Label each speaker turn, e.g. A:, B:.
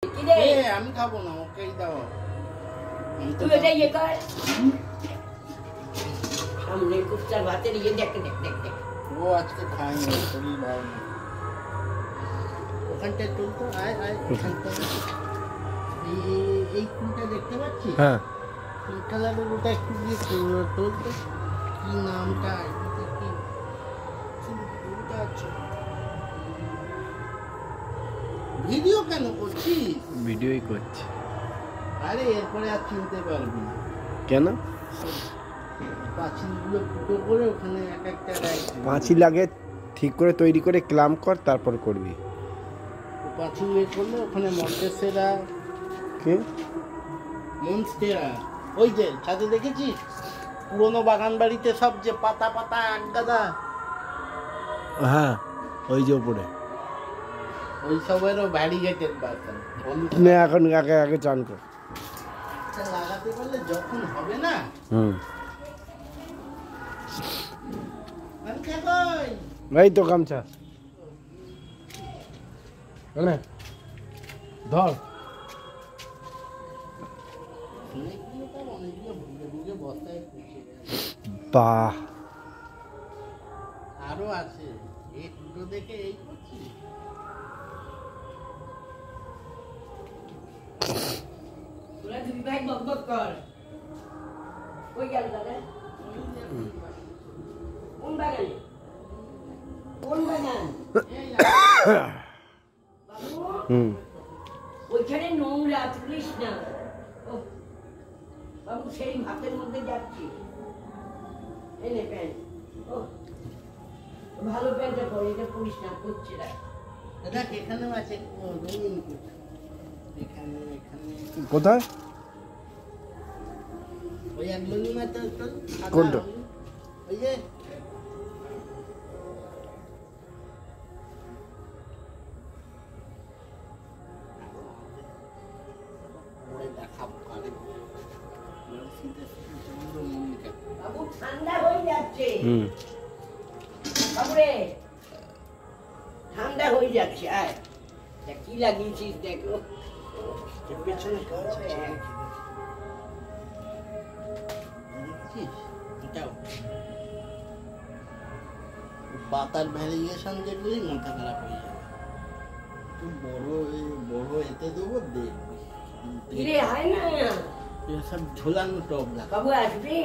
A: আমি খাবো না, ওকেই দাও।
B: তুই এটা ইয়ে কর সামনে কুফতার ভাতের ইয়ে দেখ দেখ দেখ দেখ।
A: ও আজকে খায়নি, শরীর ভালো না। ওখানটা চলতো, আয় আয় ওখানটা। এই ফুলটা দেখতে পাচ্ছিস?
C: হ্যাঁ,
A: এই কালারের ওটা একটু দিয়ে চলতো। কি নামটা? কি ফুলটা আছে? ভিডিও কেন করছিস?
C: ভিডিওই করছি।
A: আরে এরপরে আর চিনতে পারবি না।
C: কেন?
A: পাঁচিলগুলো ফুটো করে ওখানে এক একটা
C: পাঁচিল আগে ঠিক করে তৈরি করে ক্লাম কর, তারপর করবি।
A: পাঁচিল বের করলে ওখানে মন্টেসেরা
C: কি
A: মনস্টেরা, ওই যে ছাদে দেখেছিস পুরোনো বাগান বাড়িতে সব যে পাতা পাতা এক গাদা,
C: হ্যাঁ ওই যে উপরে
A: ওই সবেরও ভ্যারিগেটেড বাগান।
C: না, এখন আগে আগে চান কর।
A: লাগাতে পারলে যখন হবে না।
C: এই তো গামছা ধর। বাহ,
A: আরো আছে, এই দুটো দেখে এই করছি।
B: তোরা দুই ভাই বকবক কর। কই গেল দাদা? কোন বাগানে? কোন বাগান? বাবু ওইখানে নোংরা, তুলিস না। বাবু সেই ভাতের মধ্যে যাচ্ছি। এনে প্যান্ট, ভালো প্যান্টটা পরে, এটা পরিস না, করছে না।
A: দেখ এখানেও আছে রঙিন কুচ। এখানে এখানে
C: কোথায়?
A: ওই এক লনি মাছ
C: কোনটা?
A: ওই যে
B: বাবু ঠান্ডা হয়ে যাচ্ছে। বাবুরে ঠান্ডা হয়ে যাচ্ছে। আয় কি লাগিয়েছিস দেখো
A: পেছনে পাতার ভ্যারিয়েশন যেগুলি মাথা খারাপ হয়ে যাবে। তুই বড় এতে দেবো, দেখবি
B: হয় না
A: সব ঝোলানো টপ।
B: বাবু আসবি?